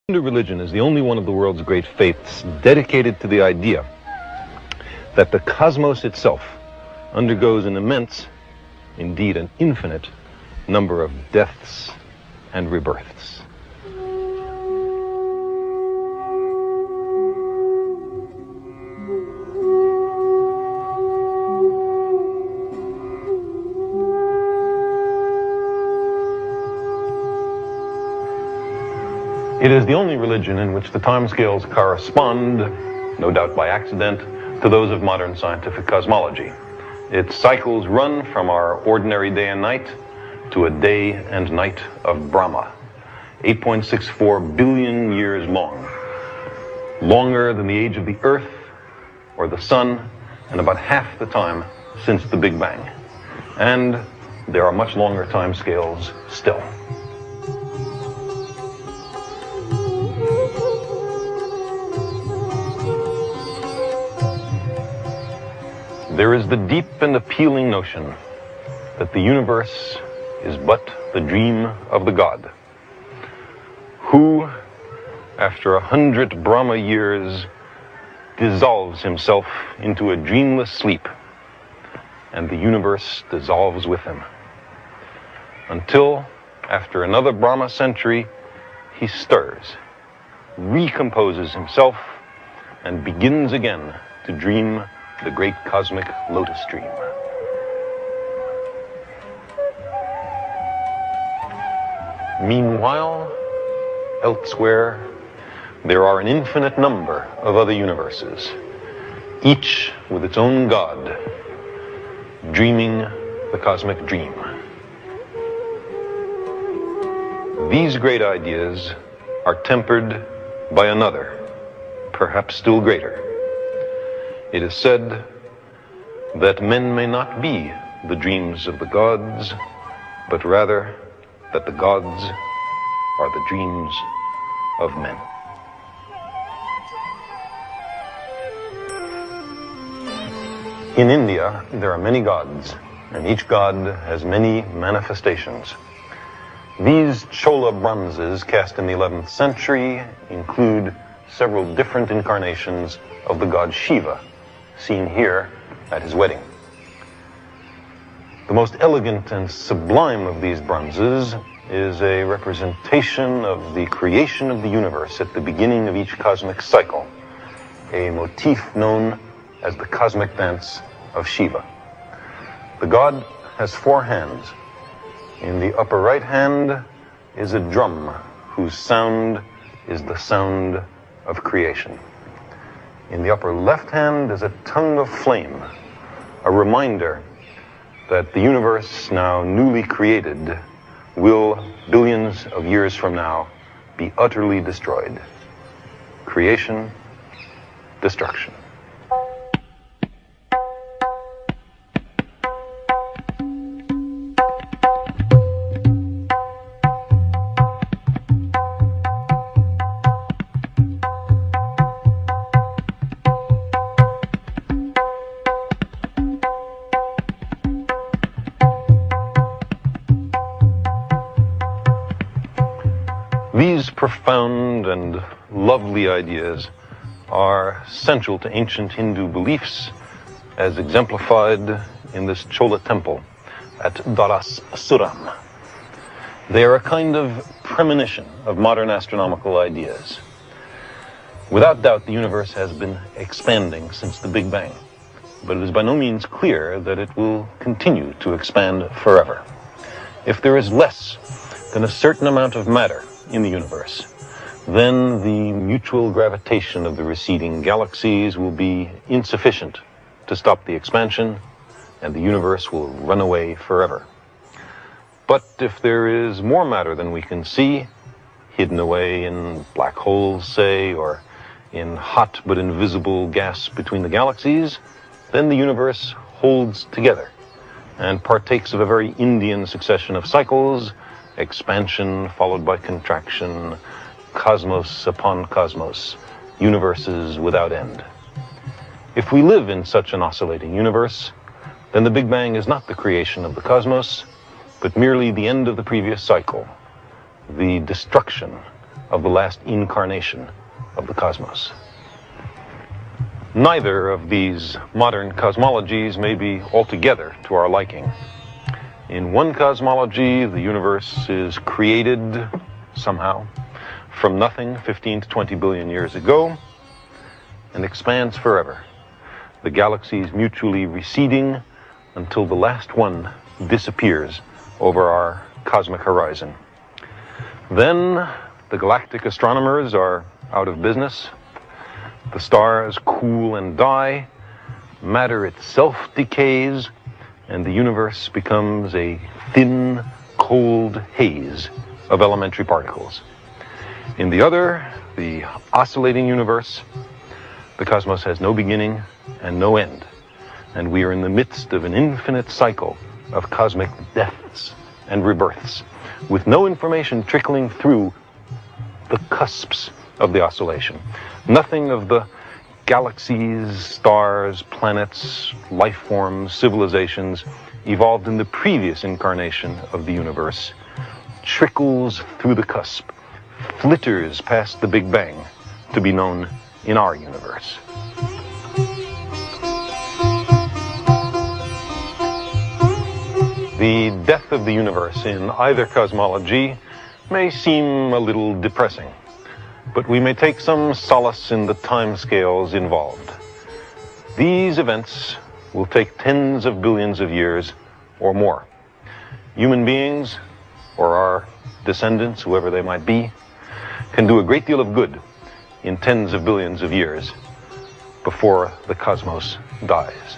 Hindu religion is the only one of the world's great faiths dedicated to the idea that the cosmos itself undergoes an immense, indeed an infinite, number of deaths and rebirths. It is the only religion in which the timescales correspond, no doubt by accident, to those of modern scientific cosmology. Its cycles run from our ordinary day and night to a day and night of Brahma, 8.64 billion years long, longer than the age of the Earth or the Sun, and about half the time since the Big Bang. And there are much longer timescales still. There is the deep and appealing notion that the universe is but the dream of the God, who, after 100 Brahma years, dissolves himself into a dreamless sleep, and the universe dissolves with him, until, after another Brahma century, he stirs, recomposes himself, and begins again to dream the great cosmic lotus dream. Meanwhile, elsewhere, there are an infinite number of other universes, each with its own God, dreaming the cosmic dream. These great ideas are tempered by another, perhaps still greater. It is said that men may not be the dreams of the gods, but rather that the gods are the dreams of men. In India, there are many gods, and each god has many manifestations. These Chola bronzes cast in the 11th century include several different incarnations of the god Shiva, seen here at his wedding. The most elegant and sublime of these bronzes is a representation of the creation of the universe at the beginning of each cosmic cycle, a motif known as the cosmic dance of Shiva. The god has 4 hands. In the upper right hand is a drum whose sound is the sound of creation. In the upper left hand is a tongue of flame, a reminder that the universe, now newly created, will, billions of years from now, be utterly destroyed. Creation, destruction. These profound and lovely ideas are central to ancient Hindu beliefs, as exemplified in this Chola temple at Dharasuram. They are a kind of premonition of modern astronomical ideas. Without doubt, the universe has been expanding since the Big Bang, but it is by no means clear that it will continue to expand forever. If there is less than a certain amount of matter in the universe, then the mutual gravitation of the receding galaxies will be insufficient to stop the expansion, and the universe will run away forever. But if there is more matter than we can see, hidden away in black holes, say, or in hot but invisible gas between the galaxies, then the universe holds together and partakes of a very Indian succession of cycles: expansion followed by contraction, cosmos upon cosmos, universes without end. If we live in such an oscillating universe, then the Big Bang is not the creation of the cosmos, but merely the end of the previous cycle, the destruction of the last incarnation of the cosmos. Neither of these modern cosmologies may be altogether to our liking. In one cosmology, the universe is created somehow from nothing 15 to 20 billion years ago and expands forever, the galaxies mutually receding until the last one disappears over our cosmic horizon. Then the galactic astronomers are out of business. The stars cool and die, matter itself decays, and the universe becomes a thin, cold haze of elementary particles. In the other, the oscillating universe, the cosmos has no beginning and no end, and we are in the midst of an infinite cycle of cosmic deaths and rebirths, with no information trickling through the cusps of the oscillation. Nothing of the galaxies, stars, planets, life forms, civilizations evolved in the previous incarnation of the universe trickles through the cusp, flitters past the Big Bang to be known in our universe. The death of the universe in either cosmology may seem a little depressing, but we may take some solace in the timescales involved. These events will take tens of billions of years or more. Human beings, or our descendants, whoever they might be, can do a great deal of good in tens of billions of years before the cosmos dies.